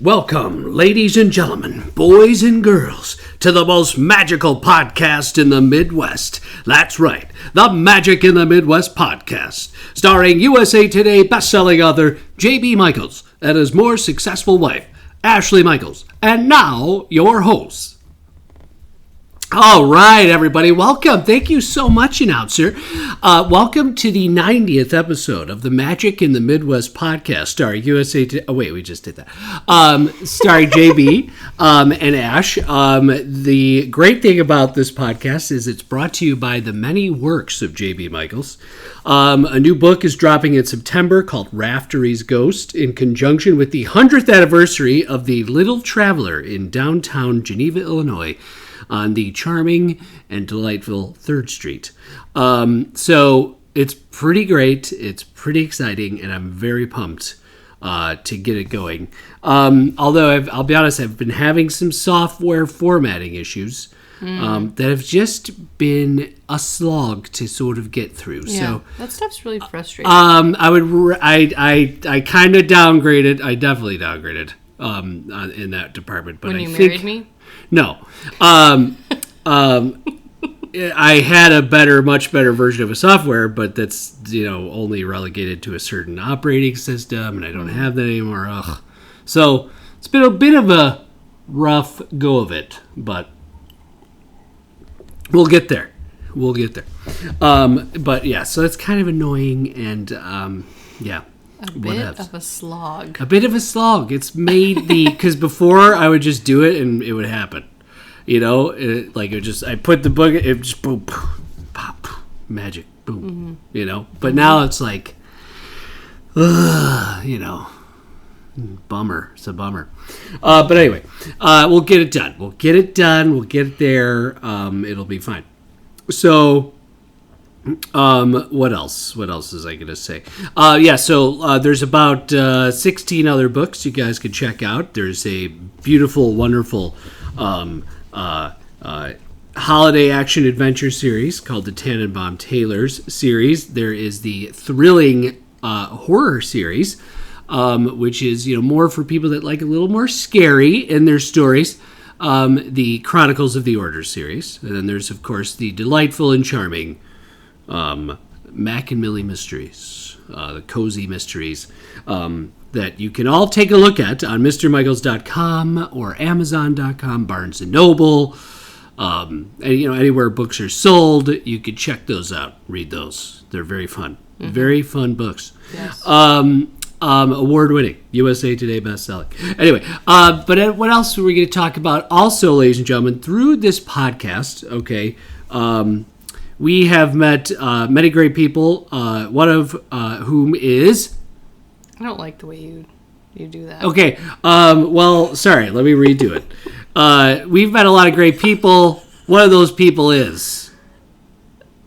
Welcome, ladies and gentlemen, boys and girls, to the most magical podcast in the Midwest. That's right, the Magic in the Midwest podcast, starring USA Today bestselling author J.B. Michaels and his more successful wife, Ashley Michaels. And now, your hosts. All right, everybody, welcome. Thank you so much, announcer. Welcome to the 90th episode of the Magic in the Midwest podcast, starring USA Today. Oh, wait, we just did that. Starring JB and Ash. The great thing about this podcast is it's brought to you by the many works of JB Michaels. A new book is dropping in September called Raftery's Ghost in conjunction with the 100th anniversary of The Little Traveler in downtown Geneva, Illinois, on the charming and delightful 3rd Street. So it's pretty great. It's pretty exciting, and I'm very pumped to get it going. Although I'll be honest, I've been having some software formatting issues that have just been a slog to sort of get through. Yeah, so that stuff's really frustrating. I kind of downgraded. I definitely downgraded in that department. But when I you think, married me? No. I had a much better version of a software, but that's, only relegated to a certain operating system, and I don't have that anymore. Ugh. So it's been a bit of a rough go of it, but we'll get there. But yeah, so that's kind of annoying, and yeah. A bit of a slog. A bit of a slog. It's made because before I would just do it and it would happen. I put the book, it just boom, pop, magic, boom, But now it's like, bummer. It's a bummer. But anyway, we'll get it done. We'll get it there. It'll be fine. So, what else was I going to say? So there's about 16 other books you guys can check out. There's a beautiful, wonderful holiday action adventure series called the Tannenbaum Taylors series. There is the thrilling horror series, which is more for people that like a little more scary in their stories. The Chronicles of the Order series, and then there's of course the delightful and charming Mac and Millie Mysteries, the cozy mysteries that you can all take a look at on MrMichaels.com or Amazon.com, Barnes & Noble, and anywhere books are sold. You can check those out, read those. They're very fun. Mm-hmm. Very fun books. Yes. Award-winning, USA Today bestselling. Anyway, but what else are we going to talk about? Also, ladies and gentlemen, through this podcast, okay, we have met many great people, one of whom is... I don't like the way you do that. Okay, well, sorry, let me redo it. We've met a lot of great people. One of those people is...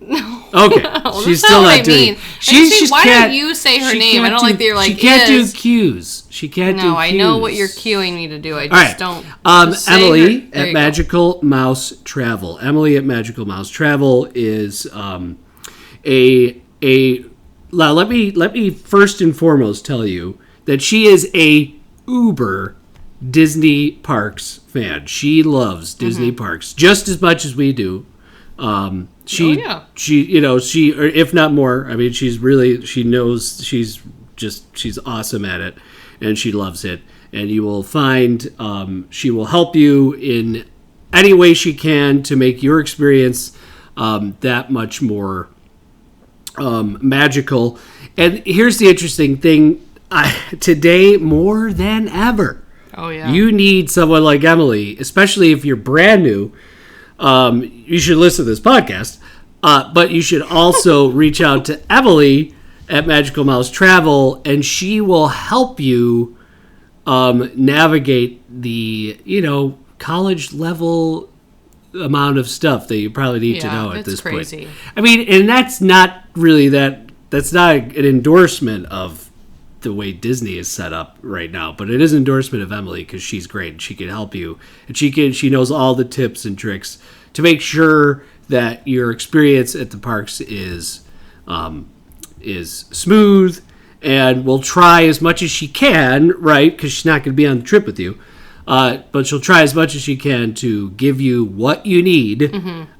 No. Okay, no, she's still not doing it. Why don't you say her name? I don't like that you're like, she can't do cues. She can't do cues. No, I know what you're cueing me to do. I just don't. Emily at Magical Mouse Travel. Emily at Magical Mouse Travel is let me first and foremost tell you that she is a uber Disney parks fan. She loves Disney parks just as much as we do. She, or if not more, I mean, she knows she's awesome at it, and she loves it. And you will find, she will help you in any way she can to make your experience, that much more, magical. And here's the interesting thing, today more than ever. Oh yeah. You need someone like Emily, especially if you're brand new. You should listen to this podcast, but you should also reach out to Emily at Magical Mouse Travel, and she will help you navigate the college level amount of stuff that you probably need to know at this crazy. point. I mean, and that's not really that's not an endorsement of the way Disney is set up right now, but it is an endorsement of Emily because she's great. She can help you, and she knows all the tips and tricks to make sure that your experience at the parks is smooth and will try as much as she can, right? Because she's not going to be on the trip with you. But she'll try as much as she can to give you what you need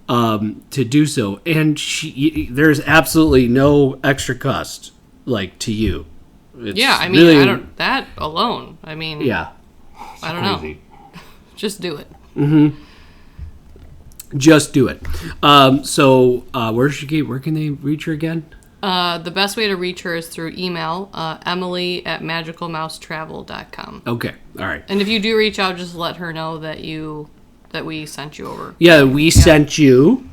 to do so. And there's absolutely no extra cost, like, to you. It's I mean, really, I don't, that alone. I mean, yeah, I don't know. Just do it. Mm-hmm. Just do it. Where can they reach her again? The best way to reach her is through email, emily@magicalmousetravel.com. Okay, all right. And if you do reach out, just let her know that we sent you over. Yeah, we sent you,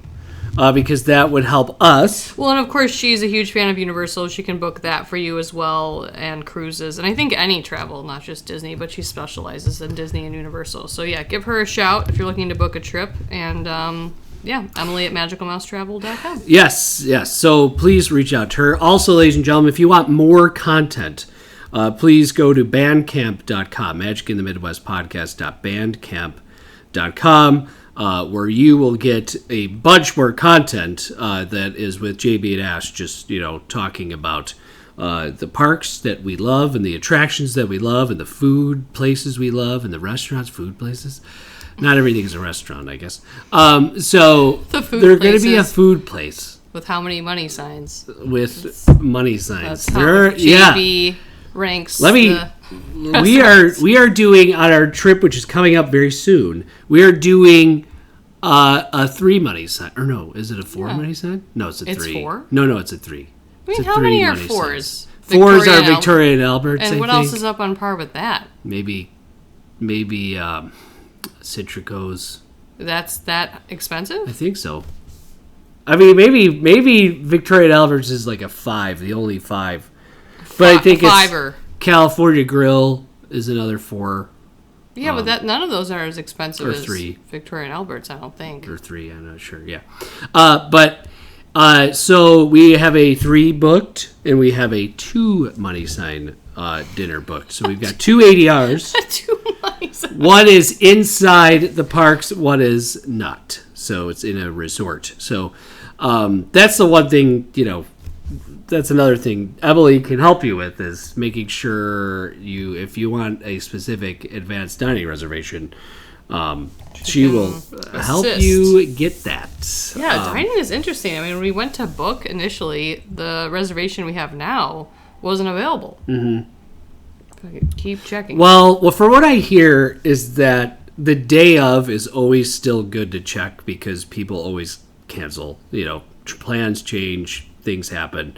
because that would help us. Well, and of course, she's a huge fan of Universal. She can book that for you as well, and cruises. And I think any travel, not just Disney, but she specializes in Disney and Universal. So yeah, give her a shout if you're looking to book a trip. And Emily@magicalmousetravel.com. Yes. So please reach out to her. Also, ladies and gentlemen, if you want more content, please go to bandcamp.com, Magic in the Midwest podcast.bandcamp.com, where you will get a bunch more content that is with JB and Ash, just, talking about the parks that we love and the attractions that we love and the food places we love and the restaurants, food places. Not everything is a restaurant, I guess. So there's going to be a food place. With how many money signs? With money signs. That's how JB ranks. We are doing on our trip, which is coming up very soon. We are doing a 3 money sign. Or no, is it a 4 money sign? No, it's a 3. It's 4? No, it's a 3. I mean, how many are 4s? 4s are Victoria and Albert's. And what else is up on par with that? Maybe Citrico's. That's that expensive? I think so. I mean, maybe Victoria and Albert's is like a 5, the only 5. But I think it's California Grill is another 4. Yeah, but none of those are as expensive as 3. Victoria and Albert's, I don't think. Or 3, I'm not sure. Yeah, so we have a 3 booked, and we have a 2 money sign dinner booked. So we've got 2 ADRs. 2 money signs. One is inside the parks, one is not. So it's in a resort. So that's the one thing, that's another thing Emily can help you with, is making sure if you want a specific advanced dining reservation, she will help you get that. Yeah, dining is interesting. I mean, when we went to book initially, the reservation we have now wasn't available. Mm-hmm. Keep checking. Well, from what I hear is that the day of is always still good to check, because people always cancel. Plans change, things happen.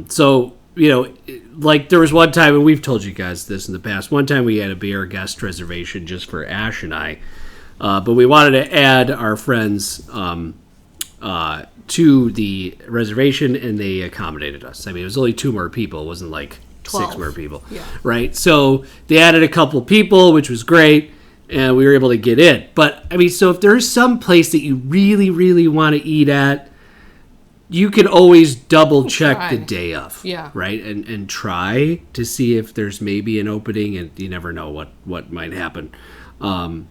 So, like there was one time, and we've told you guys this in the past, one time we had to be our guest reservation just for Ash and I. But we wanted to add our friends to the reservation, and they accommodated us. I mean, it was only 2 more people. It wasn't like 12. 6 more people. Yeah. Right? So they added a couple people, which was great, and we were able to get in. But, I mean, so if there's some place that you really, really want to eat at, you can always double check the day of. Yeah. Right? And try to see if there's maybe an opening, and you never know what might happen. But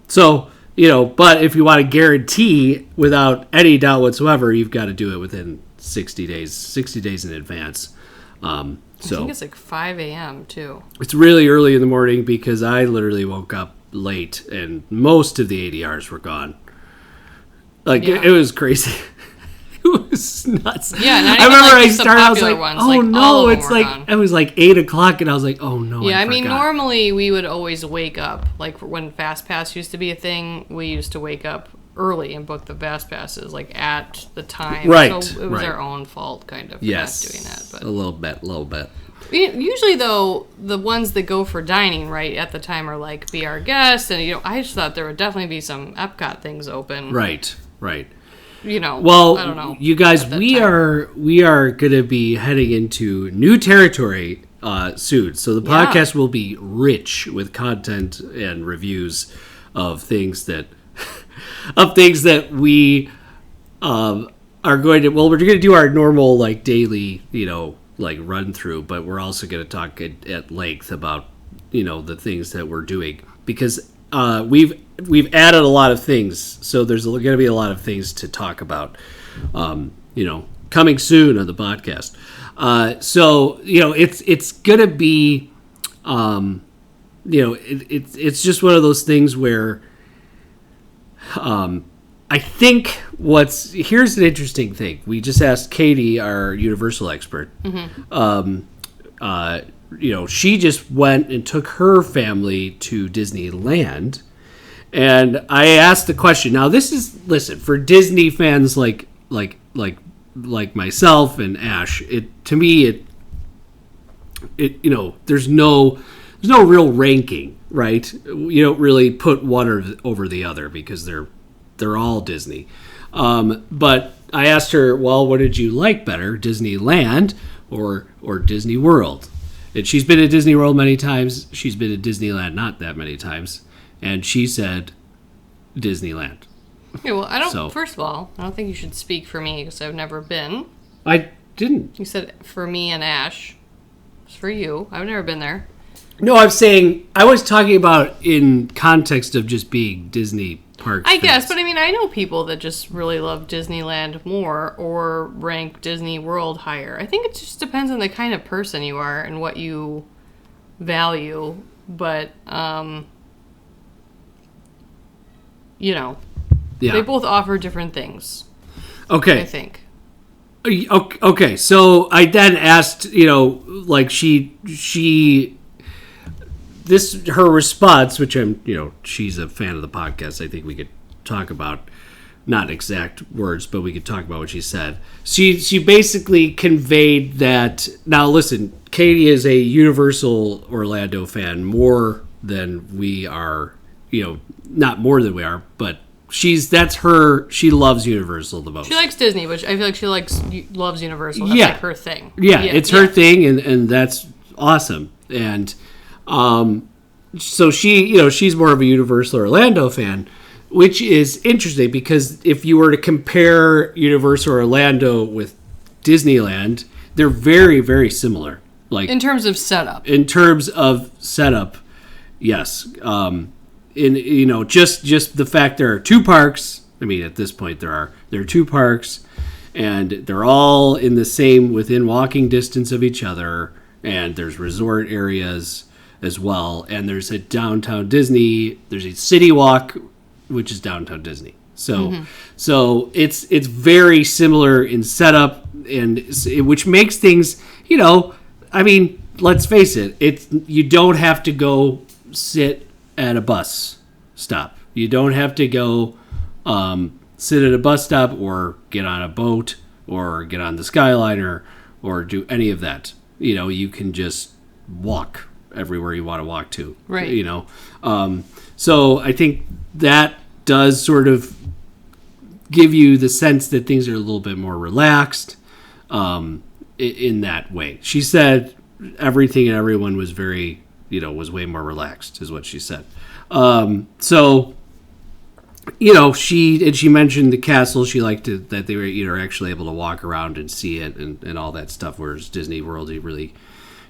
if you want to guarantee without any doubt whatsoever, you've got to do it within 60 days in advance. I think it's like 5 a.m. too. It's really early in the morning, because I literally woke up late and most of the ADRs were gone. It was crazy. It was nuts. Yeah, I remember I started. I was like, "Oh no!" It's like gone. It was like 8:00, and I was like, "Oh no!" Yeah, I mean, normally we would always wake up. Like when Fast Pass used to be a thing, we used to wake up early and book the Fast Passes at the time. Right. So it was our own fault, kind of, for not doing that. But a little bit. Usually, though, the ones that go for dining right at the time are like Be Our Guest, and I just thought there would definitely be some Epcot things open. Right. Well, I don't know. You guys, we are going to be heading into new territory soon. So the podcast will be rich with content and reviews of things that we are going to. Well, we're going to do our normal daily, run through, but we're also going to talk at length about the things that we're doing, because we've added a lot of things, so there's going to be a lot of things to talk about, coming soon on the podcast. So it's gonna be, it's just one of those things where, I think here's an interesting thing. We just asked Katie, our Universal expert. She just went and took her family to Disneyland, and I asked the question. Now, listen, for Disney fans like myself and Ash. There's no real ranking, right? You don't really put one over the other because they're all Disney. But I asked her, well, what did you like better, Disneyland or Disney World? And she's been at Disney World many times. She's been at Disneyland not that many times. And she said Disneyland. Yeah, well, first of all, I don't think you should speak for me because I've never been. I didn't. You said for me and Ash. It's for you. I've never been there. No, I was talking about in context of just being Disney parks. I guess, but I mean, I know people that just really love Disneyland more or rank Disney World higher. I think it just depends on the kind of person you are and what you value. But, they both offer different things. Okay. I think. Okay, so I then asked, her response, which she's a fan of the podcast. I think we could talk about, not exact words, but we could talk about what she said. She basically conveyed that, now listen, Katie is a Universal Orlando fan more than we are, not more than we are, but she loves Universal the most. She likes Disney, but I feel like she loves Universal. That's like her thing. Yeah, it's her thing, and that's awesome. And so she's more of a Universal Orlando fan, which is interesting because if you were to compare Universal Orlando with Disneyland, they're very, very similar. Like in terms of setup. Yes. Just the fact there are two parks. I mean, at this point there are two parks, and they're all within walking distance of each other, and there's resort areas as well, and there's a downtown Disney. There's a City Walk, which is downtown Disney. So, so it's very similar in setup, and which makes things, I mean, let's face it, you don't have to go sit at a bus stop. You don't have to go sit at a bus stop or get on a boat or get on the Skyliner or do any of that. You can just walk everywhere you want to walk to. Right. So I think that does sort of give you the sense that things are a little bit more relaxed in that way. She said everything and everyone was very, was way more relaxed, is what she said. She mentioned the castle. She liked that they were actually able to walk around and see it and all that stuff. Whereas Disney World, you really,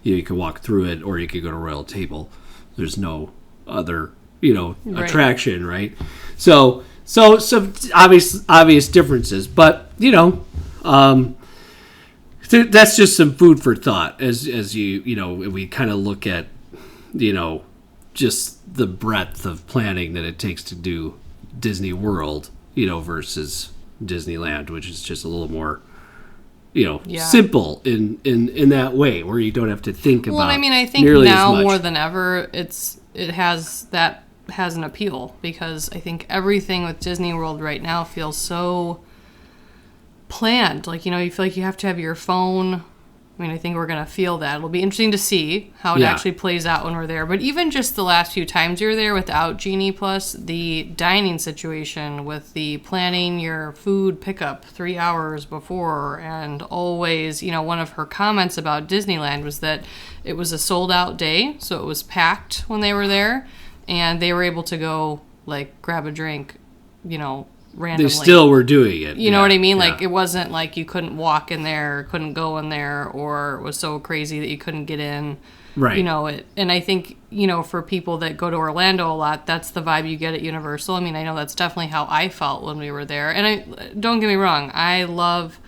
you could walk through it, or you could go to Royal Table. There's no other, attraction, right? So some obvious differences, but that's just some food for thought as we kind of look at, just the breadth of planning that it takes to do Disney World, versus Disneyland, which is just a little more, simple in that way, where you don't have to think about. Well, I mean, I think now more than ever, it has an appeal, because I think everything with Disney World right now feels so planned. Like, you feel like you have to have your phone. I mean, I think we're going to feel that. It'll be interesting to see how it actually plays out when we're there. But even just the last few times you're there without Genie Plus, the dining situation with the planning your food pickup 3 hours before, and always, one of her comments about Disneyland was that it was a sold-out day, so it was packed when they were there, and they were able to go, grab a drink, randomly. They still were doing it. You know what I mean? Like, it wasn't like you couldn't walk in there, couldn't go in there, or it was so crazy that you couldn't get in. Right. And I think, for people that go to Orlando a lot, that's the vibe you get at Universal. I mean, I know that's definitely how I felt when we were there. And don't get me wrong, I love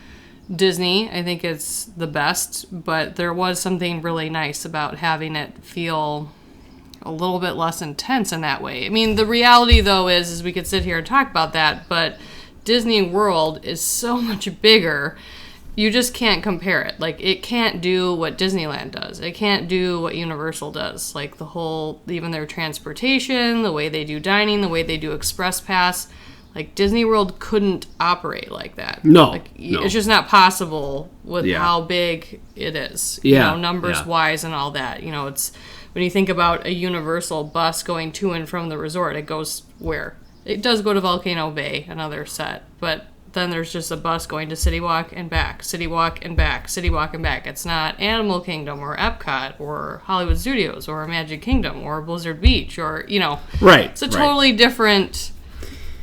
Disney. I think it's the best, but there was something really nice about having it feel a little bit less intense in that way. I mean, the reality, though, is we could sit here and talk about that, but Disney World is so much bigger. You just can't compare it. Like, it can't do what Disneyland does. It can't do what Universal does. Like, even their transportation, the way they do dining, the way they do Express Pass. Like, Disney World couldn't operate like that. No. Like, it's just not possible with how big it is. You know, numbers-wise and all that. You know, it's... When you think about a Universal bus going to and from the resort, it goes where? It does go to Volcano Bay, another set. But then there's just a bus going to City Walk and back, City Walk and back, City Walk and back. It's not Animal Kingdom or Epcot or Hollywood Studios or Magic Kingdom or Blizzard Beach or, you know. Right. It's a totally different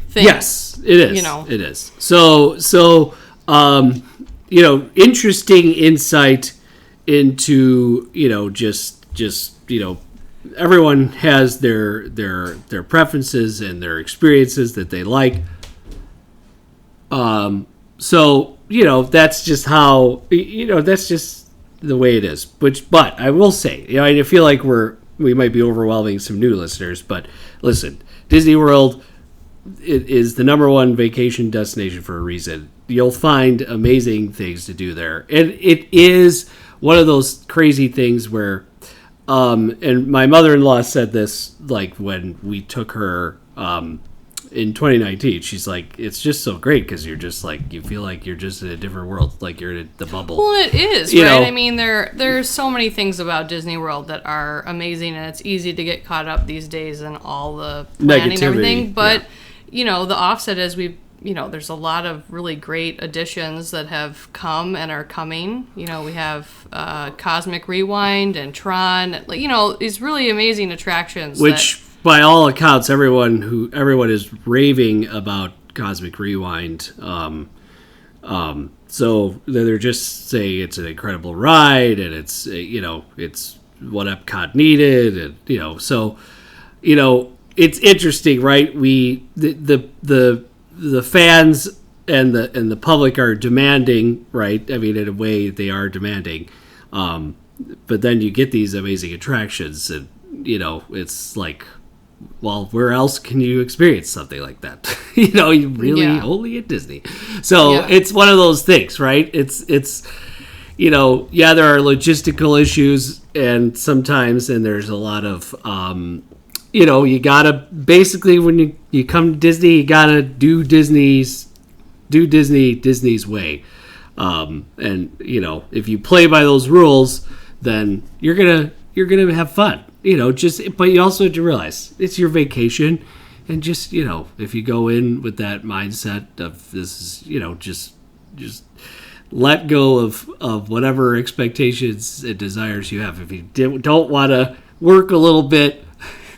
thing. Yes, it is. You know. It is. So you know, interesting insight into, you know, just you know, everyone has their preferences and their experiences that they like. So, you know, that's just how, you know, that's just the way it is. But I will say, you know, I feel like we might be overwhelming some new listeners, but listen, Disney World, it is the number one vacation destination for a reason. You'll find amazing things to do there. And it is one of those crazy things where, and my mother-in-law said this, like, when we took her, in 2019, she's like, it's just so great because you're just like, you feel like you're just in a different world, like you're in the bubble. Well, it is, you right? know? I mean, there's so many things about Disney World that are amazing, and it's easy to get caught up these days in all the planning and everything. But, you know, the offset is there's a lot of really great additions that have come and are coming. You know, we have Cosmic Rewind and Tron, like, you know, these really amazing attractions. Which, by all accounts, everyone is raving about Cosmic Rewind. So they're just saying it's an incredible ride, and it's, you know, it's what Epcot needed, and, you know, so, you know, it's interesting, right? The fans and the public are demanding, right? I mean, in a way, they are demanding. But then you get these amazing attractions, and, you know, it's like, well, where else can you experience something like that? You know, you really only at Disney. So it's one of those things, right? It's you know, there are logistical issues, and sometimes, and there's a lot of, you know, you gotta, basically, when you come to Disney, you gotta do Disney's way. And, you know, if you play by those rules, then you're gonna have fun. You know, but you also have to realize it's your vacation, and just, you know, if you go in with that mindset of this is, you know, just let go of whatever expectations and desires you have. If you don't want to work a little bit,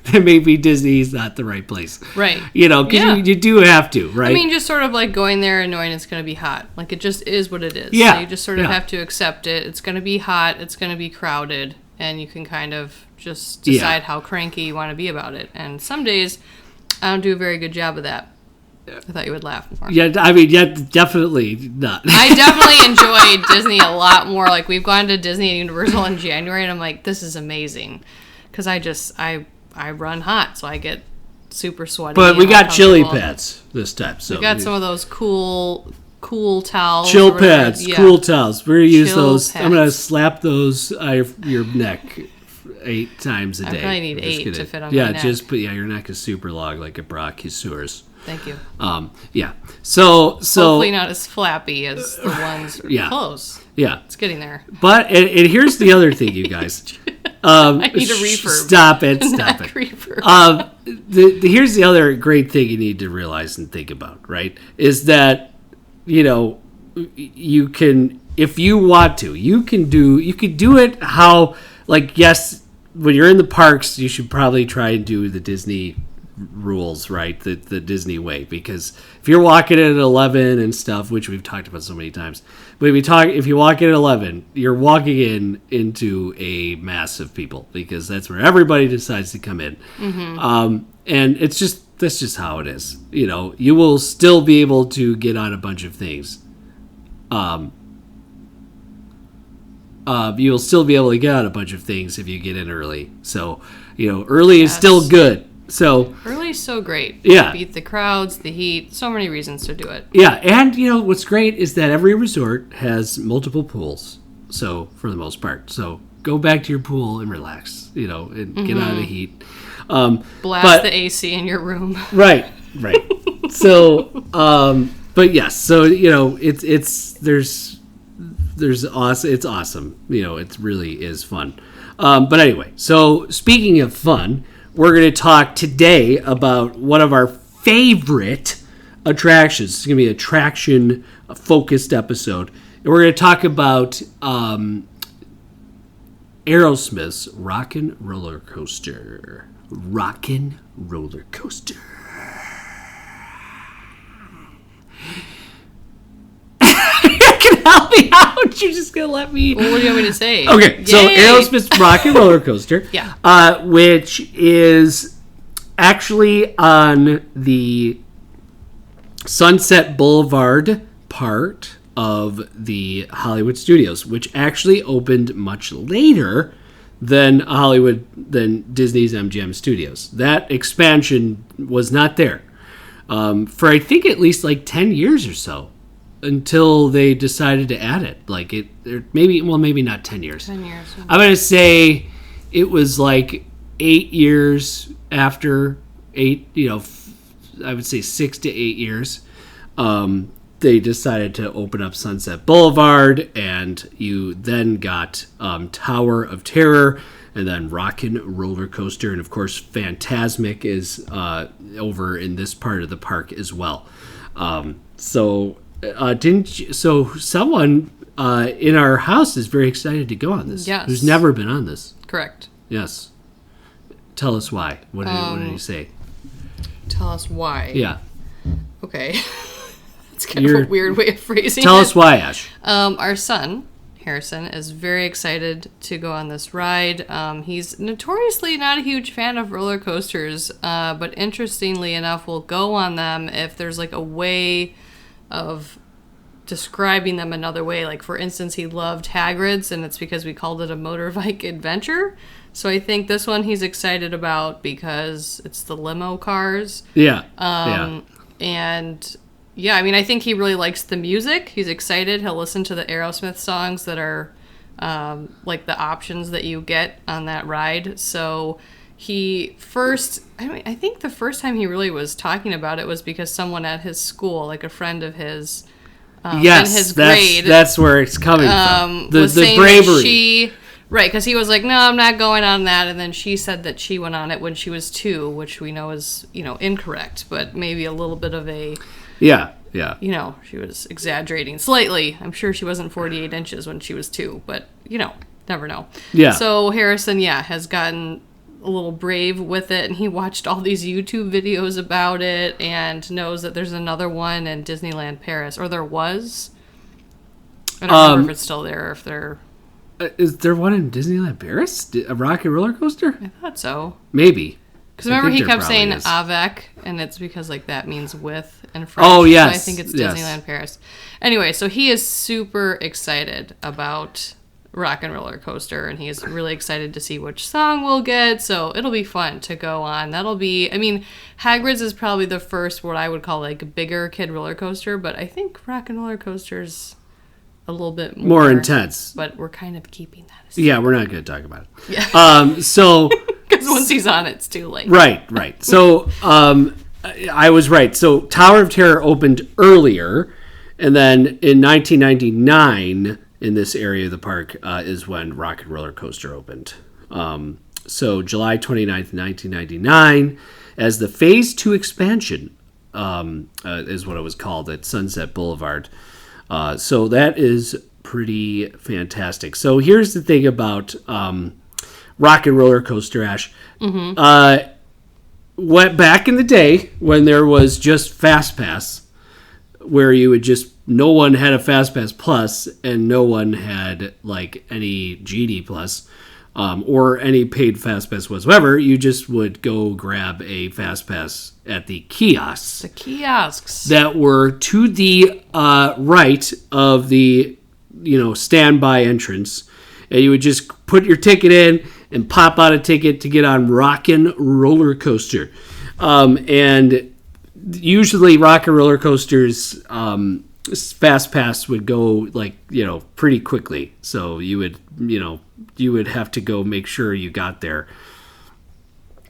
then maybe Disney's not the right place. Right. You know, because you do have to, right? I mean, just sort of like going there and knowing it's going to be hot. Like, it just is what it is. Yeah. So you just sort of have to accept it. It's going to be hot. It's going to be crowded. And you can kind of just decide how cranky you want to be about it. And some days, I don't do a very good job of that. I thought you would laugh more. Yeah, I mean, definitely not. I definitely enjoy Disney a lot more. Like, we've gone to Disney and Universal in January, and I'm like, this is amazing. Because I run hot, so I get super sweaty. But we got chili pads this time. So we got some of those cool towels. Chill pads, cool towels. We're going to use those. Pads. I'm going to slap those your neck 8 times a day. I probably need 8 to fit on my neck. Your neck is super long, like a brachiosaurus. Thank you. So hopefully not as flappy as the ones close. Yeah, it's getting there. But and here's the other thing, you guys. I need a reverb. Stop it. Here's the other great thing you need to realize and think about, right? Is that, you know, you can, if you want to, you could do it how, like, yes, when you're in the parks, you should probably try and do the Disney rules, right? The Disney way, because if you're walking at 11 and stuff, which we've talked about so many times, but if you walk in at 11, you're walking into a mass of people, because that's where everybody decides to come in. Mm-hmm. And that's just how it is. You know, you will still be able to get on a bunch of things. you'll still be able to get on a bunch of things if you get in early. So, early is still good. So early is so great. Yeah. Beat the crowds, the heat, so many reasons to do it. Yeah, and what's great is that every resort has multiple pools. So for the most part, so go back to your pool and relax, and get out of the heat. Blast the AC in your room. Right. So, but yes, so there's awesome. It's awesome. It really is fun. But anyway, so speaking of fun, we're going to talk today about one of our favorite attractions. It's going to be an attraction-focused episode. And we're going to talk about Aerosmith's Rockin' Roller Coaster. Rockin' Roller Coaster. Help me out. You're just going to let me... Well, what do you want me to say? Okay, Yay! so Aerosmith's Rockin' Roller Coaster, Yeah. Which is actually on the Sunset Boulevard part of the Hollywood Studios, which actually opened much later than Disney's MGM Studios. That expansion was not there for I think at least like 10 years or so until they decided to add it. Maybe not 10 years. 10 years. I'm going to say it was like 8 years after I would say 6 to 8 years. They decided to open up Sunset Boulevard, and you then got Tower of Terror, and then Rockin' Roller Coaster, and of course Fantasmic is over in this part of the park as well. So someone in our house is very excited to go on this. Yes. Who's never been on this. Correct. Yes. Tell us why. What did he say? Tell us why. Yeah. Okay. It's kind of a weird way of phrasing it. Tell us why, Ash. Our son, Harrison, is very excited to go on this ride. He's notoriously not a huge fan of roller coasters, but interestingly enough, will go on them if there's like a way of describing them another way. Like, for instance, he loved Hagrid's, and it's because we called it a motorbike adventure. So I think this one he's excited about because it's the limo cars. Yeah. And yeah, I mean, I think he really likes the music. He's excited. He'll listen to the Aerosmith songs that are like the options that you get on that ride. So I think the first time he really was talking about it was because someone at his school, like a friend of his, in his grade, that's where it's coming from. Was The saying bravery. Right, because he was like, no, I'm not going on that. And then she said that she went on it when she was 2, which we know is, incorrect, but maybe a little bit of a... Yeah. She was exaggerating slightly. I'm sure she wasn't 48 inches when she was 2, but, never know. Yeah. So Harrison, has gotten a little brave with it, and he watched all these YouTube videos about it and knows that there's another one in Disneyland Paris, or there was. I don't remember if it's still there or if they're... Is there one in Disneyland Paris? A Rockin' Roller Coaster? I thought so. Maybe. Because remember he kept saying avec, and it's because that means with in French. Oh, yes. So I think it's Disneyland Paris. Anyway, so he is super excited about Rockin' Roller Coaster, and he is really excited to see which song we'll get. So it'll be fun to go on. Hagrid's is probably the first what I would call a bigger kid roller coaster, but I think Rockin' Roller Coaster's a little bit more intense. But we're kind of keeping that aside. Yeah, we're not going to talk about it. Yeah. So... Because once he's on, it's too late. Right. So I was right. So Tower of Terror opened earlier, and then in 1999, in this area of the park, is when Rockin' Roller Coaster opened. So July 29th, 1999, as the Phase 2 expansion is what it was called at Sunset Boulevard. So that is pretty fantastic. So here's the thing about... Rockin' Roller Coaster, Ash. Mm-hmm. Went back in the day when there was just Fast Pass, where you would no one had a Fast Pass Plus, and no one had any GD Plus, or any paid Fast Pass whatsoever. You just would go grab a Fast Pass at the kiosks. The kiosks that were to the right of the standby entrance. and you would just put your ticket in and pop out a ticket to get on Rockin' roller coaster. And usually Rockin' roller coasters, fast pass would go pretty quickly. So you would have to go make sure you got there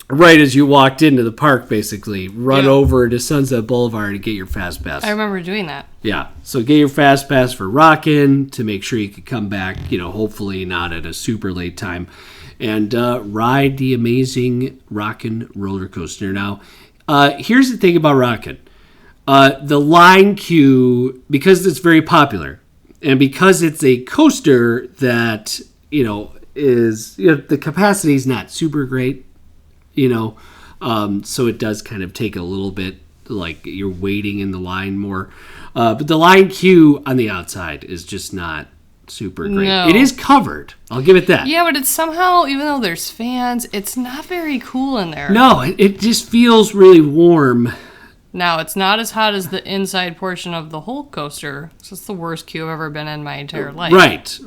right as you walked into the park, basically. Run over to Sunset Boulevard and get your fast pass. I remember doing that. Yeah. So get your fast pass for Rockin' to make sure you could come back, hopefully not at a super late time, and ride the amazing Rockin' roller coaster. Now, here's the thing about Rockin'. The line queue, because it's very popular, and because it's a coaster that, is, the capacity is not super great, so it does kind of take a little bit, like you're waiting in the line more. But the line queue on the outside is just not super great. No. It is covered. I'll give it that. Yeah, but it's somehow, even though there's fans, it's not very cool in there. No, it just feels really warm. Now, it's not as hot as the inside portion of the whole coaster. So it's the worst queue I've ever been in my entire life.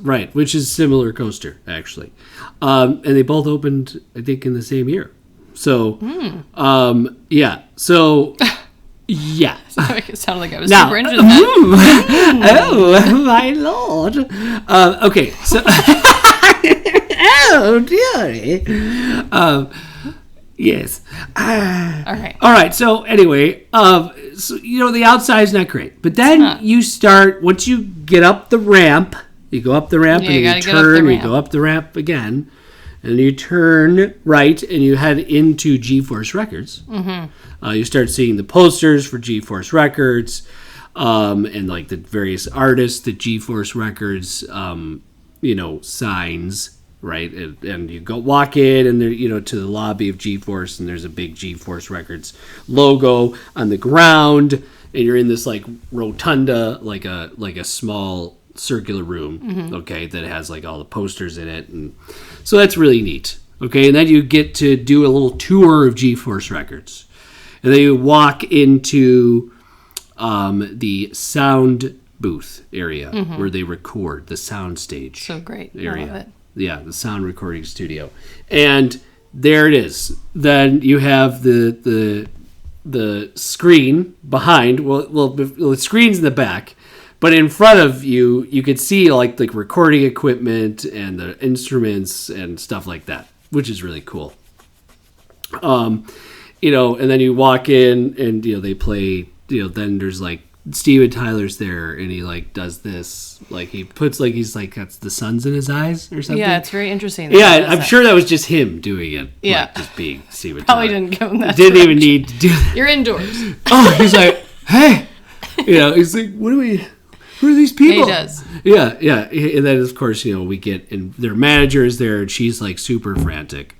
Right, which is a similar coaster, actually. And they both opened, I think, in the same year. So, yeah. So, yeah. It sounded like I was super into that. Oh, my lord. Okay, so... oh, dearie. Yes. All right. So anyway, the outside's not great, but then you start, once you get up the ramp, you go up the ramp and you turn, you go up the ramp again, and you turn right and you head into G-Force Records. Mm-hmm. You start seeing the posters for G-Force Records, and like the various artists that G-Force Records, signs. Right, and you walk in, and there, to the lobby of G-Force, and there's a big G-Force Records logo on the ground, and you're in this like rotunda, like a small circular room, okay, that has like all the posters in it, and so that's really neat. Okay, and then you get to do a little tour of G-Force Records, and then you walk into the sound booth area where they record, the sound stage. So great, area. I love it. Yeah, the sound recording studio. And there it is. Then you have the screen behind. Well, the screen's in the back, but in front of you, you could see like the recording equipment and the instruments and stuff like that, which is really cool. And then you walk in, and they play. Then there's like Steven Tyler's there, and he like does this, like he puts like he's like got the suns in his eyes or something. Yeah, it's very interesting. Yeah, I'm sure that was just him doing it. Yeah, like, just being Steven Probably Tyler. didn't give him that. Didn't even need to do that. You're indoors. Oh, he's like, hey, he's like, who are these people? He does. Yeah, and then of course we get, and their manager is there, and she's like super frantic.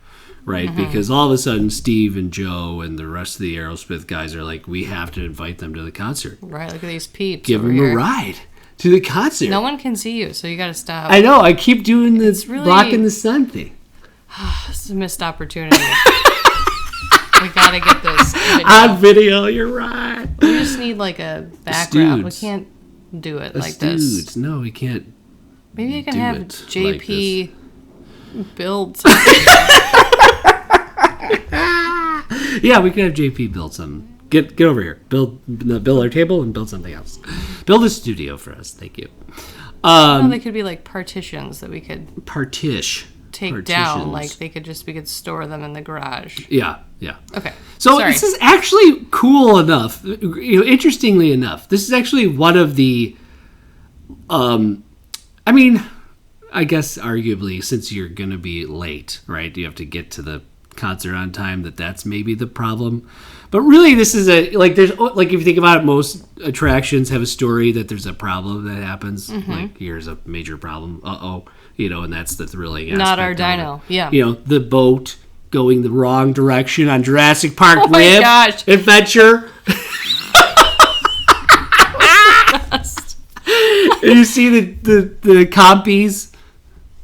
Right, because all of a sudden Steve and Joe and the rest of the Aerosmith guys are like, we have to invite them to the concert. Right, look at these peeps. Give them a ride to the concert. No one can see you, so you got to stop. I know. I keep doing this blocking the sun thing. This is a missed opportunity. We got to get this on video. You're right. We just need like a background. We can't do it like this. No, we can't. Maybe I can have JP build something. Yeah, we could have JP build something. Get over here. Build our table and build something else. Build a studio for us. Thank you. They could be like partitions that we could take down. Like we could store them in the garage. Yeah. Okay. So this is actually cool enough. Interestingly enough, this is actually one of the. I guess arguably, since you're gonna be late, right? You have to get to the concert on time. That's maybe the problem. But really, this is there's if you think about it, most attractions have a story that there's a problem that happens. Like here's a major problem. And that's the thrilling aspect. Not our dino. Yeah. The boat going the wrong direction on Jurassic Park gosh. Adventure. And you see the compies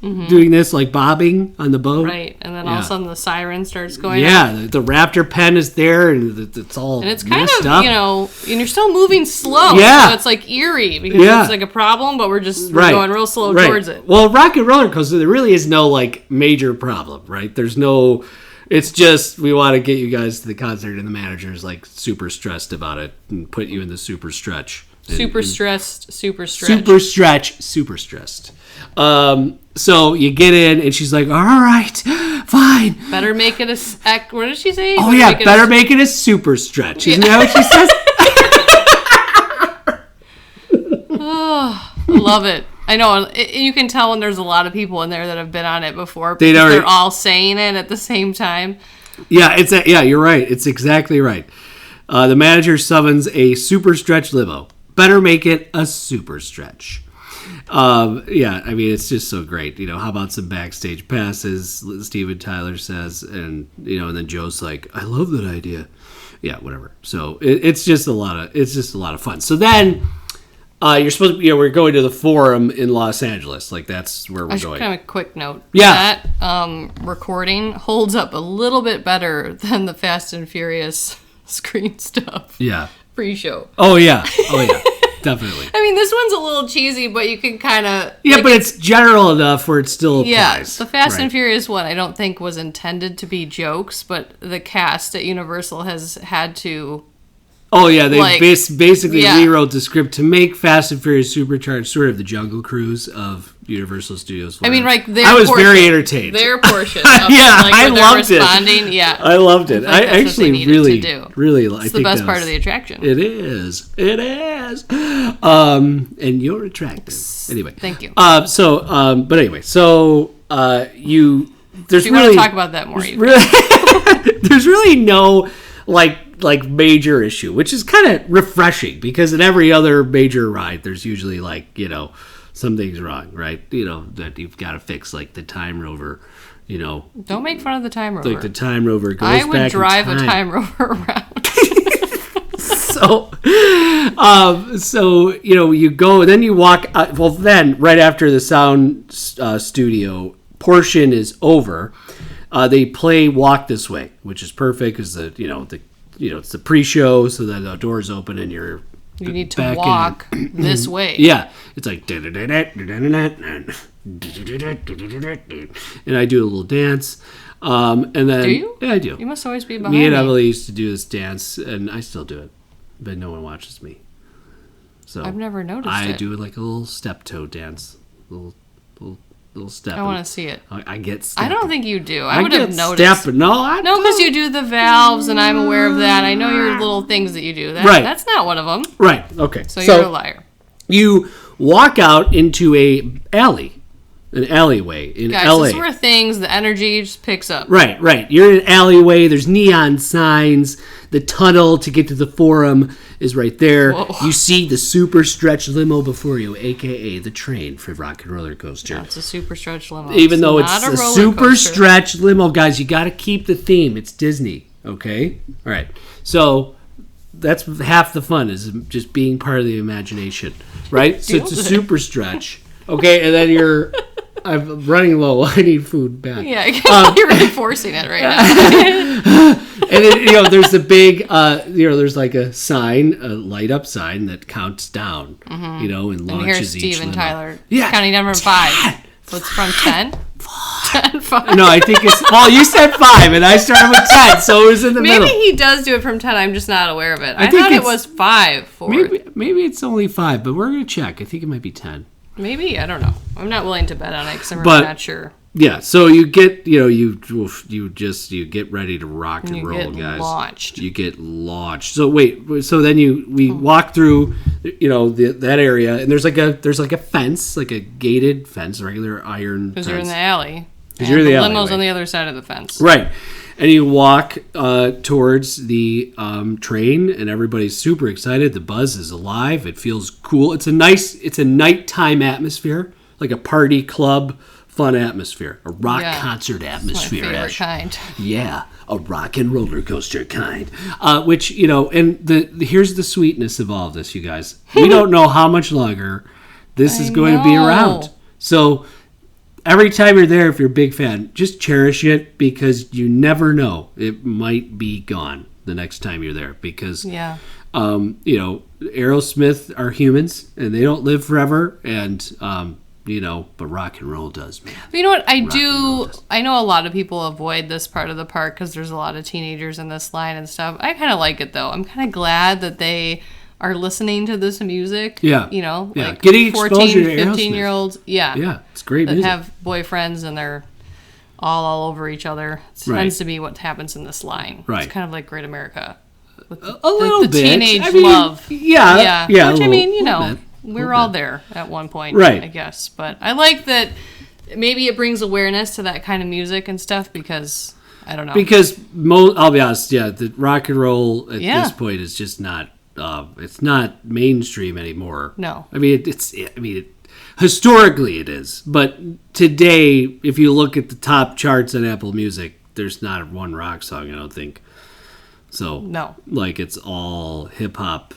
doing this, like bobbing on the boat. Right, and then all of a sudden the siren starts going off. The raptor pen is there, and it's all and it's kind messed of, up. And you're still moving slow. Yeah. So it's like eerie because it's like a problem, but we're going real slow towards it. Well, Rockin' Roller Coaster, there really is no, like, major problem, right? There's no... It's just, we want to get you guys to the concert, and the manager's, like, super stressed about it and put you in the super stretch. Super stressed. Super stressed. So you get in, and she's like, all right, fine. Better make it what did she say? Oh, yeah, better make it a super stretch. Isn't that what she says? Oh, love it. I know. You can tell when there's a lot of people in there that have been on it before. They're all saying it at the same time. Yeah, you're right. It's exactly right. The manager summons a super stretch limo. Better make it a super stretch. I mean, it's just so great. How about some backstage passes? Steven Tyler says, and then Joe's like, I love that idea. Yeah, whatever. So it's just a lot of fun. So then you're supposed to, we're going to the Forum in Los Angeles. Like, that's where we're going. Kind of a quick note. Yeah. That recording holds up a little bit better than the Fast and Furious screen stuff. Yeah. Pre-show. Oh, yeah. Definitely. I mean, this one's a little cheesy, but you can kind of... Yeah, but it's general enough where it still applies. Yeah, the Fast and Furious one I don't think was intended to be jokes, but the cast at Universal has had to... Oh, yeah, they basically rewrote the script to make Fast and Furious Supercharged sort of the Jungle Cruise of Universal Studios. Florida. I mean, like, I was very entertained. Their portion. I loved it. Yeah. I loved it. I actually really it's I think the best part of the attraction. It is. And you're attractive. Anyway. Thank you. But anyway, so you... There's you really... want to talk about that more. There's really no, like major issue, which is kind of refreshing because in every other major ride there's usually something's wrong, right? That you've got to fix, like the Time Rover. Don't make fun of the Time Rover. Like the Time Rover goes I would back drive in time. a Time Rover around. So you go, then you walk. Then right after the sound studio portion is over, they play "Walk This Way," which is perfect because it's the pre-show, so then the doors open and you need to walk this way. Yeah, it's like and I do a little dance. And then do you? Yeah, I do. You must always be behind me. And Emily used to do this dance, and I still do it, but no one watches me. So I've never noticed it. I do like a little step toe dance, little step. I want to see it. I get step. I don't think you do. I would have noticed. Step, no, because you do the valves, and I'm aware of that. I know your little things that you do. Right. That's not one of them. Right. Okay. So you're a liar. You walk out into an alleyway in Guys, LA. This is where the energy just picks up. Right. You're in an alleyway. There's neon signs. The tunnel to get to the Forum is right there. Whoa. You see the super stretch limo before you, a.k.a. the train for Rockin' Roller Coaster. Yeah, it's a super stretch limo. Even though it's a super stretch limo, guys, you got to keep the theme. It's Disney, okay? All right. So that's half the fun is just being part of the imagination, right? So it's a super stretch, okay? And then I'm running low. I need food back. Yeah, you're really forcing it right now. And then, there's the big, there's like a sign, a light up sign that counts down, and launches and here's each Steve and limo. Tyler counting counting down from 5. So it's from 10? 10, 5. No, I think it's, you said 5 and I started with 10, so it was in the middle. Maybe he does do it from 10, I'm just not aware of it. I thought it was 5. Maybe it's only 5, but we're going to check. I think it might be 10. Maybe, I don't know. I'm not willing to bet on it because I'm really not sure. Yeah, so you get, you get ready to rock and roll, guys. You get launched. So so then we walk through, that area, and there's like a fence, like a gated fence, regular iron fence. Because you're in the alley. Because you're in the alley. Limo's on the other side of the fence. Right. And you walk towards the train, and everybody's super excited. The buzz is alive. It feels cool. It's a nighttime atmosphere, like a party club, fun atmosphere, a rock concert atmosphere. My favorite kind. Yeah, a rock and roller coaster kind. Which and here's the sweetness of all of this, you guys. We don't know how much longer this is going to be around. So every time you're there, if you're a big fan, just cherish it because you never know. It might be gone the next time you're there because, Aerosmith are humans and they don't live forever. And, but rock and roll does, man. But you know what? I know a lot of people avoid this part of the park because there's a lot of teenagers in this line and stuff. I kind of like it, though. I'm kind of glad that they are listening to this music. Yeah. Like getting 14, exposure to 15-year-olds. Yeah. Yeah, it's great that music. have boyfriends and they're all over each other. It tends to be what happens in this line. Right. It's kind of like Great America. With a little bit. Teenage love. Yeah. Which, we were all there at one point, right. I guess. But I like that maybe it brings awareness to that kind of music and stuff because, I don't know. Because, I'll be honest, the rock and roll at this point is just not, it's not mainstream anymore. No. Historically it is. But today, if you look at the top charts on Apple Music, there's not one rock song, I don't think. So, no. It's all hip-hop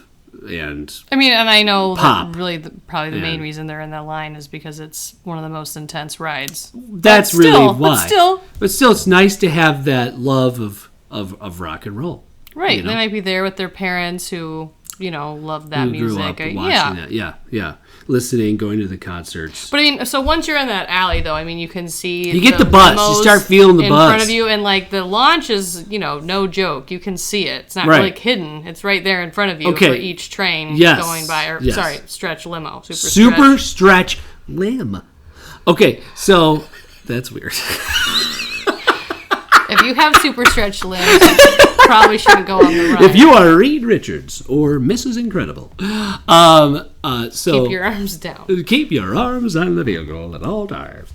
and and I know pop. That really probably the main reason they're in that line is because it's one of the most intense rides. That's really why. But still, it's nice to have that love of rock and roll. Right. They might be there with their parents who, love that music. Grew up watching that. Yeah. Listening, going to the concerts. But so once you're in that alley, though, you can see you get the buzz. You start feeling the buzz in front of you, and the launch is, no joke. You can see it. It's not really hidden. It's right there in front of you for each train going by. Or sorry, stretch limo. Super stretch lim. Okay, so that's weird. If you have super stretched limbs, you probably shouldn't go on the ride. If you are Reed Richards or Mrs. Incredible, so keep your arms down. Keep your arms on the vehicle at all times.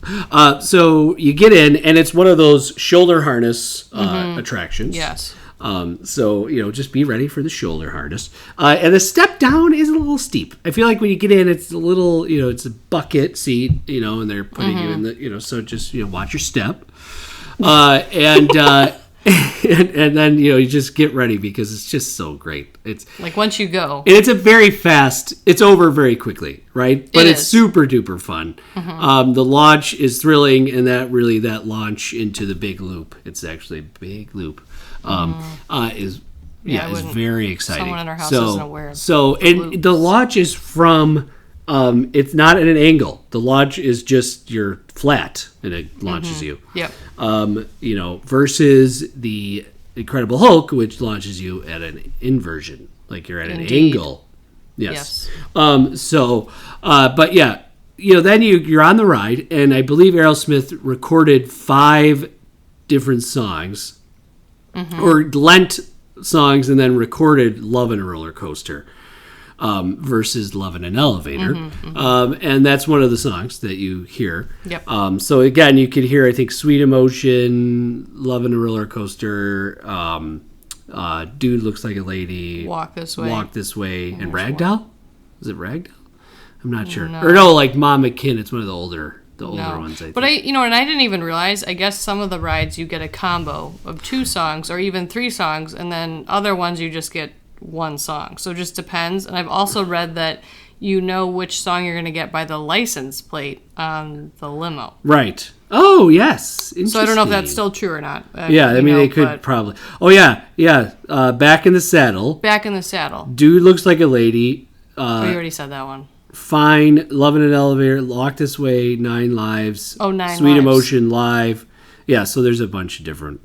So you get in, and it's one of those shoulder harness attractions. Yes. So just be ready for the shoulder harness. And the step down is a little steep. I feel like when you get in, it's a little, it's a bucket seat, and they're putting you in the, so just watch your step. And then you just get ready because it's just so great. It's once you go, and it's it's over very quickly, right? But it's super duper fun. The launch is thrilling, and that launch into the big loop. It's actually a big loop. Is very exciting. Someone in our house isn't aware. The launch is from. It's not at an angle. The launch is just you're flat, and it launches you. Yep. Versus the Incredible Hulk, which launches you at an inversion, like you're at an angle. Yes. But yeah, then you're on the ride, and I believe Aerosmith recorded 5 different songs, or lent songs, and then recorded "Love in a Roller Coaster." Versus Love in an Elevator. And that's one of the songs that you hear. Yep. So again, you could hear, I think, Sweet Emotion, Love in a Roller Coaster, Dude Looks Like a Lady, Walk This Way, and Ragdoll? Is it Ragdoll? I'm not sure. No. Or no, like Mom McKinn, it's one of the older ones, I think. But and I didn't even realize, I guess some of the rides you get a combo of 2 songs or even 3 songs, and then other ones you just get 1 song. So it just depends. And I've also read that which song you're going to get by the license plate on the limo. Right. Oh, yes. So I don't know if that's still true or not. They could probably. Oh, yeah. Back in the Saddle. Back in the Saddle. Dude Looks Like a Lady. We already said that one. Fine. Love in an Elevator. Walk This Way. 9 Lives. Oh, 9 Sweet Lives. Emotion Live. Yeah, so there's a bunch of different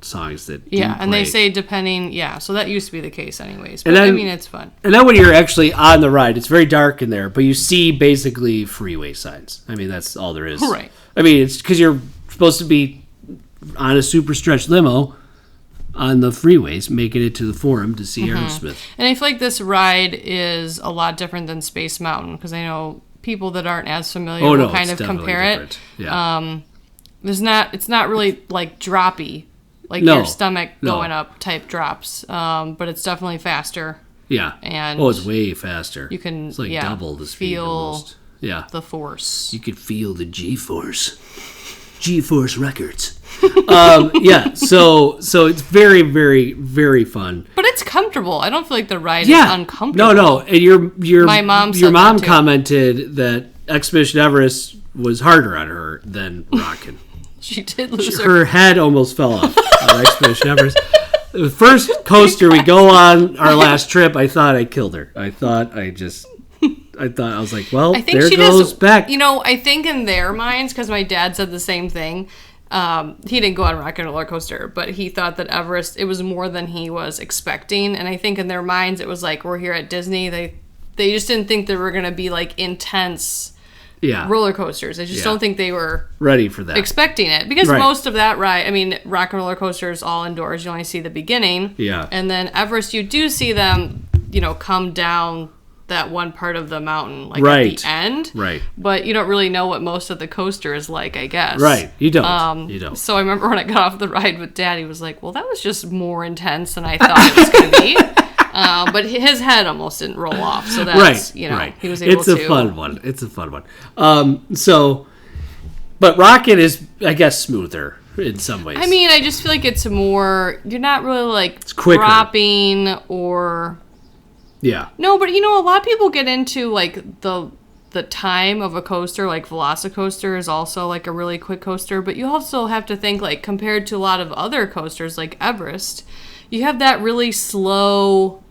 songs that and they say depending, so that used to be the case anyways, but it's fun. And then when you're actually on the ride, it's very dark in there, but you see basically freeway signs. That's all there is, right? It's because you're supposed to be on a super stretched limo on the freeways making it to the Forum to see Aerosmith. And I feel like this ride is a lot different than Space Mountain because I know people that aren't as familiar will kind of compare different. It's not really like droppy, like your stomach going up type drops, but it's definitely faster. Yeah. And it's way faster. You can it's like double the speed feel almost. Yeah. The force. You could feel the G-force. G-force records. So it's very, very, very fun. But it's comfortable. I don't feel like the ride is uncomfortable. No. And your mom commented that Expedition Everest was harder on her than Rockin'. She did lose Her head almost fell off on Expedition Everest. The first coaster we go on our last trip, I thought I killed her. I was like, well, I think there she goes Beck. I think in their minds, because my dad said the same thing. He didn't go on Rockin' Roller Coaster, but he thought that Everest, it was more than he was expecting. And I think in their minds, it was like, we're here at Disney. They just didn't think there were going to be like intense roller coasters. I just don't think they were ready for that, expecting it, because most of that ride, I mean, Rockin' Roller Coaster is all indoors. You only see the beginning. Yeah. And then Everest, you do see them, come down that one part of the mountain, like at the end. Right. But you don't really know what most of the coaster is like, I guess. Right. You don't. You don't. So I remember when I got off the ride with Dad, he was like, well, that was just more intense than I thought it was going to be. But his head almost didn't roll off. So that's, he was able to. It's a fun one. But Rockin' is, I guess, smoother in some ways. I mean, I just feel like it's more, you're not really like dropping or... Yeah. No, but a lot of people get into like the time of a coaster, like Velocicoaster is also like a really quick coaster, but you also have to think like compared to a lot of other coasters like Everest, you have that really slow,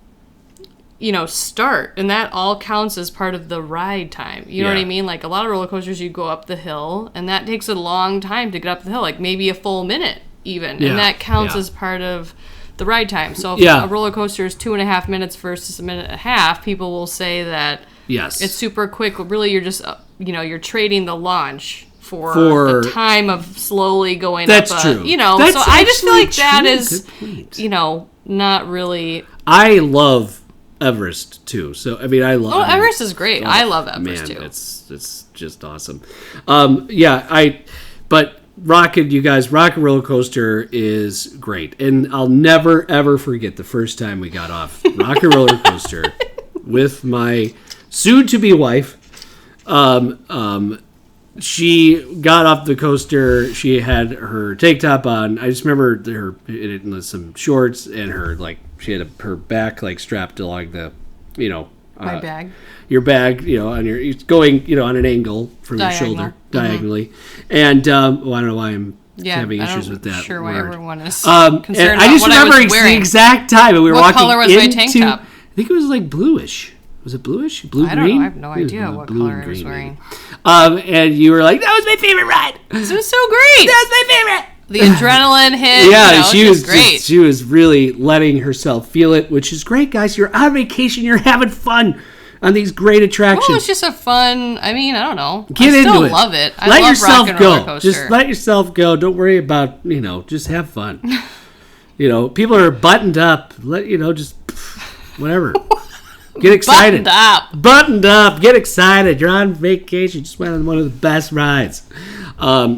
start, and that all counts as part of the ride time. You know what I mean? Like a lot of roller coasters, you go up the hill, and that takes a long time to get up the hill, like maybe a full minute even, and that counts as part of the ride time. So if a roller coaster is 2.5 minutes versus a minute and a half, people will say that it's super quick. But really, you're just you're trading the launch for the time of slowly going up. That's true. That's so I just feel like that is not really. I love Everest too. So I mean, Everest is great. I love Everest too. It's just awesome. But Rockin' Roller Coaster is great. And I'll never, ever forget the first time we got off Rockin' Roller Coaster with my soon-to-be wife. She got off the coaster. She had her tank top on. I just remember her in some shorts, and she had her back strapped along the, my bag. Your bag, it's going, on an angle from your shoulder, diagonally. And I don't know why I'm having issues with that. I'm sure why everyone is concerned and I just about remember what I was wearing. The exact time. And we were what walking color was my tank top? I think it was like bluish. Was it bluish? Blue-green? I don't know. I have no idea what color I was wearing. And you were like, that was my favorite ride. This was so great. That was my favorite. The adrenaline hit. Yeah, she was great. She was really letting herself feel it, which is great, guys. You're on vacation. You're having fun on these great attractions. Well, it's just a fun. I mean, I don't know. Get into it. I still love it. I let love yourself Rockin' go. Roller Coaster. Just let yourself go. Don't worry about Just have fun. People are buttoned up. Just whatever. Get excited. Buttoned up. Get excited. You're on vacation. Just went on one of the best rides.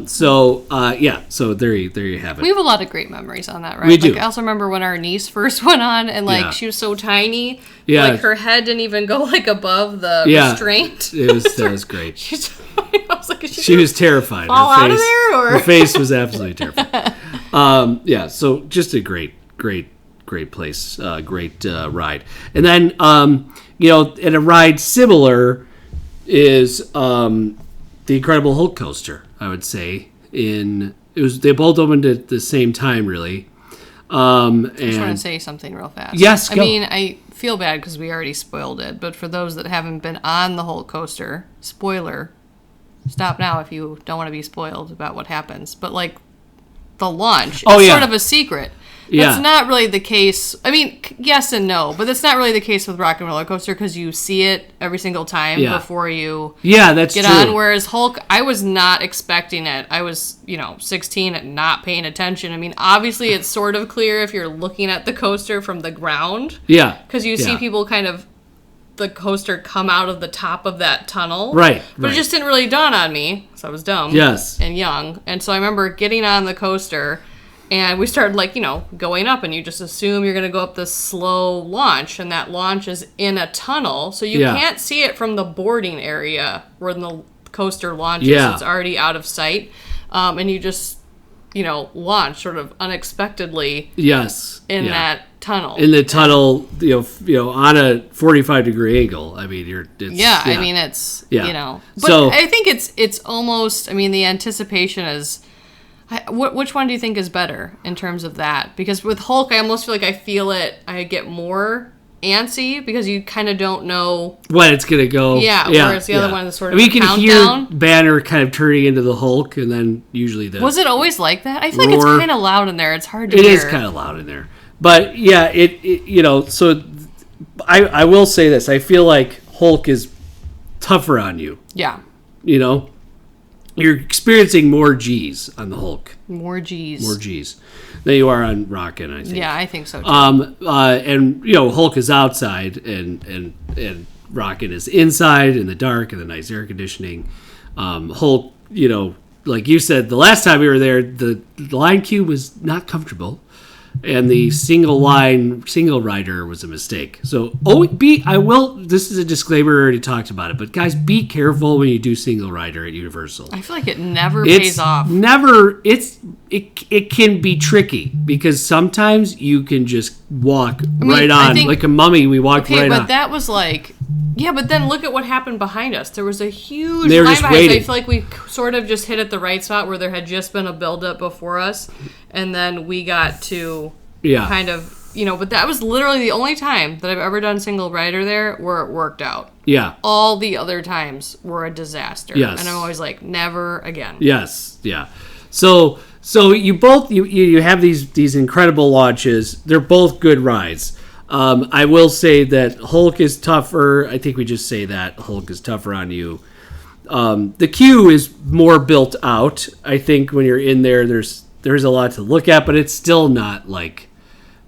So there you have it. We have a lot of great memories on that ride. We do. I also remember when our niece first went on, and she was so tiny. Yeah. Like her head didn't even go above the restraint. That was great. I was like, she was terrified. Fall out of there, or her face was absolutely terrified. So just a great place, great ride. And then and a ride similar is the Incredible Hulk coaster. I would say they both opened at the same time, really. I just want to say something real fast. Yes, go. I mean, I feel bad because we already spoiled it, but for those that haven't been on the Hulk coaster, spoiler, stop now if you don't want to be spoiled about what happens. But the launch, it's sort of a secret. That's not really the case. I mean, yes and no, but that's not really the case with Rockin' Roller Coaster because you see it every single time before you that's get true. on. Whereas Hulk, I was not expecting it. I was, 16 and not paying attention. I mean, obviously it's sort of clear if you're looking at the coaster from the ground. Yeah. Because you see people the coaster come out of the top of that tunnel. Right. But it just didn't really dawn on me because I was dumb. Yes. And young. And so I remember getting on the coaster. And we started, going up, and you just assume you're going to go up this slow launch, and that launch is in a tunnel, so you can't see it from the boarding area where the coaster launches. It's already out of sight, and you just, launch sort of unexpectedly in that tunnel. In the tunnel, on a 45-degree angle. I mean, I mean, it's, But so, I think it's almost, I mean, the anticipation is, which one do you think is better in terms of that? Because with Hulk, I almost feel it, I get more antsy because you kind of don't know when it's going to go. Yeah, whereas the other one is sort of you can countdown. hear Banner kind of turning into the Hulk, and then usually Was it always like that? I feel like it's kind of loud in there. It's hard to hear. It is kind of loud in there. But, yeah, so I will say this. I feel like Hulk is tougher on you. Yeah. You're experiencing more G's on the Hulk. More G's than you are on Rockin, I think. Yeah, I think so too. And Hulk is outside and Rockin is inside in the dark and the nice air conditioning. Hulk, like you said, the last time we were there, the line cube was not comfortable. And the single rider was a mistake. So, this is a disclaimer, I already talked about it, but guys, be careful when you do single rider at Universal. I feel like it never pays off. It can be tricky because sometimes you can just walk right on. Like a mummy, we walked right on. But that was but then look at what happened behind us. There was a huge line behind us. I feel like we sort of just hit at the right spot where there had just been a buildup before us, and then we got to kind of, but that was literally the only time that I've ever done single rider there where it worked out. Yeah. All the other times were a disaster. Yes. And I'm always like, never again. Yes. Yeah. So you both you have these incredible launches. They're both good rides. I will say that Hulk is tougher. I think we just say that Hulk is tougher on you. The queue is more built out. I think when you're in there, there's a lot to look at, but it's still not like,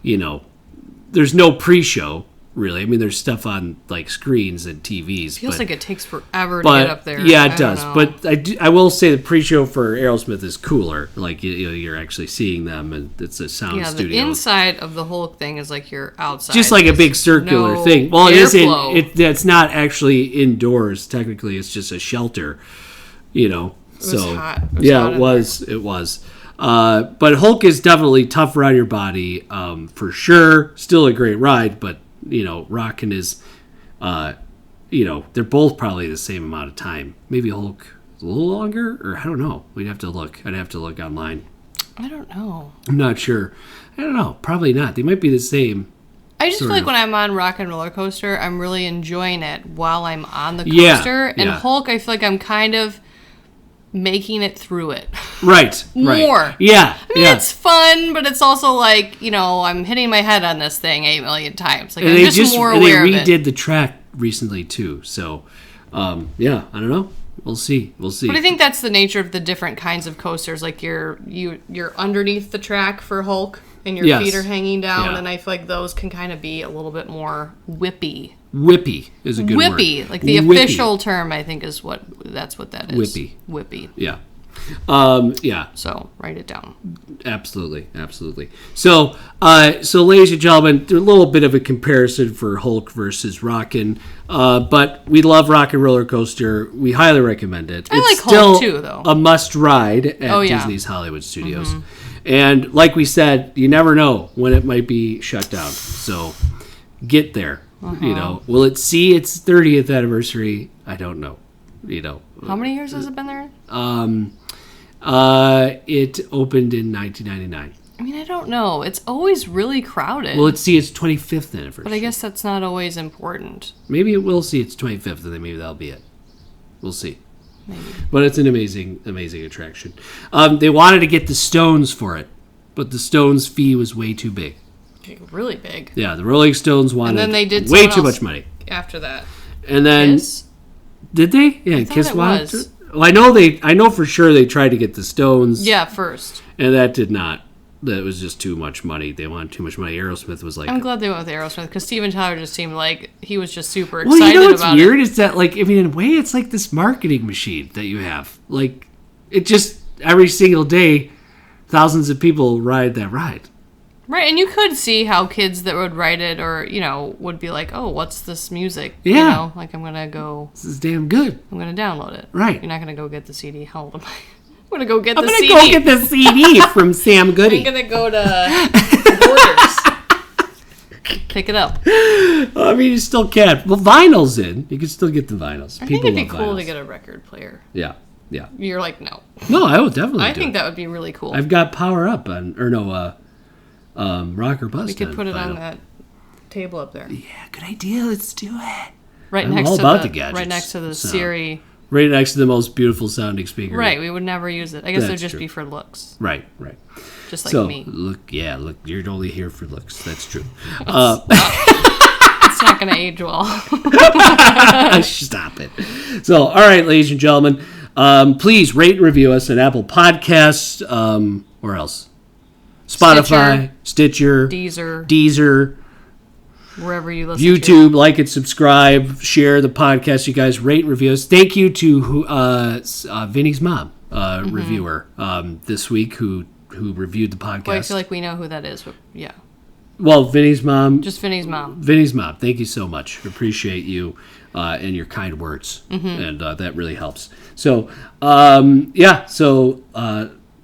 there's no pre-show. Really, I mean, there's stuff on screens and TVs. Feels like it takes forever to get up there. Yeah, it does. But I will say the pre-show for Aerosmith is cooler. Like you're actually seeing them, and it's a sound studio. The inside of the Hulk thing is like you're outside, just like a big circular thing. Well, it is. It's not actually indoors. Technically, it's just a shelter. It was hot. It was. But Hulk is definitely tougher on your body, for sure. Still a great ride, but. Rockin' is, they're both probably the same amount of time. Maybe Hulk is a little longer, or I don't know. We'd have to look. I'd have to look online. I don't know. I'm not sure. I don't know. Probably not. They might be the same. I just feel like when I'm on Rockin' Roller Coaster, I'm really enjoying it while I'm on the coaster. And Hulk, I feel like I'm kind of making it through it. Right. More. Yeah. I mean, it's fun, but it's also like, I'm hitting my head on this thing 8 million times. Like, I'm just more aware of it. They redid the track recently, too. So, I don't know. We'll see. But I think that's the nature of the different kinds of coasters. Like, you're underneath the track for Hulk, and your feet are hanging down, and I feel like those can kind of be a little bit more whippy. Whippy is a good word. Whippy, like the official term, I think that's what that is. Whippy. Yeah. So write it down. Absolutely. So ladies and gentlemen, a little bit of a comparison for Hulk versus Rockin', but we love Rockin' Roller Coaster. We highly recommend it. It's still Hulk too, though. A must ride at Disney's Hollywood Studios. Mm-hmm. And like we said, you never know when it might be shut down. So get there. Uh-huh. Will it see its 30th anniversary? I don't know. How many years has it been there? It opened in 1999. I mean, I don't know. It's always really crowded. Will it see its 25th anniversary? But I guess that's not always important. Maybe it will see its 25th, and then maybe that'll be it. We'll see. Maybe. But it's an amazing, amazing attraction. They wanted to get the Stones for it, but the Stones' fee was way too big. Really big. Yeah, the Rolling Stones wanted and then they did way too much money. After that. And then... Kiss? Did they? Yeah, Kiss wanted to. Well, I know for sure they tried to get the Stones. Yeah, first. And that did not. That was just too much money. They wanted too much money. Aerosmith was like... I'm glad they went with Aerosmith, because Steven Tyler just seemed like he was just super excited about it. Well, what's weird is that, in a way, it's like this marketing machine that you have. Like, it just, every single day, thousands of people ride that ride. Right, and you could see how kids that would write it or, would be like, oh, what's this music? Yeah. I'm going to go... This is damn good. I'm going to download it. Right. You're not going to go get the CD. How old am I? I'm going to go get the CD. I'm going to go get the CD from Sam Goody. I'm going to go to Borders. Pick it up. I mean, you still can't. Well, vinyl's in. You can still get the vinyls. I think it'd be cool to get a record player. Yeah, yeah. You're like, no. No, I would definitely I think that would be really cool. I've got Power Up on, Rock or Bust. We could put it on that table up there. Yeah, good idea. Let's do it. Right I'm next all to about the gadgets. Right next to the Siri. Right next to the most beautiful sounding speaker. Right, we would never use it. I guess it would That's just true. be for looks. Right. Just like So, me. look, you're only here for looks. That's true. It's not going to age well. Stop it. So, all right, ladies and gentlemen, please rate and review us on Apple Podcasts. Where else? Spotify, Stitcher, Deezer, wherever you listen YouTube. Like and subscribe. Share the podcast. You guys rate and review us. Thank you to Vinny's mom, reviewer, this week who reviewed the podcast. Well, I feel like we know who that is. But yeah. Well, Vinny's mom. Just Vinny's mom. Vinny's mom. Thank you so much. Appreciate you and your kind words. And that really helps. So,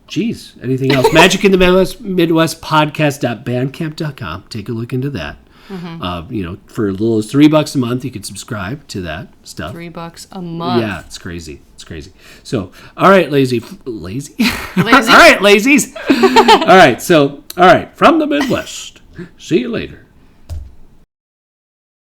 geez, anything else? Magic in the Midwest podcast.bandcamp.com. Take a look into that. For as little as $3 a month, you can subscribe to that stuff. $3 a month. Yeah, it's crazy. So, all right, lazy. All right, lazies. All right, from the Midwest. See you later.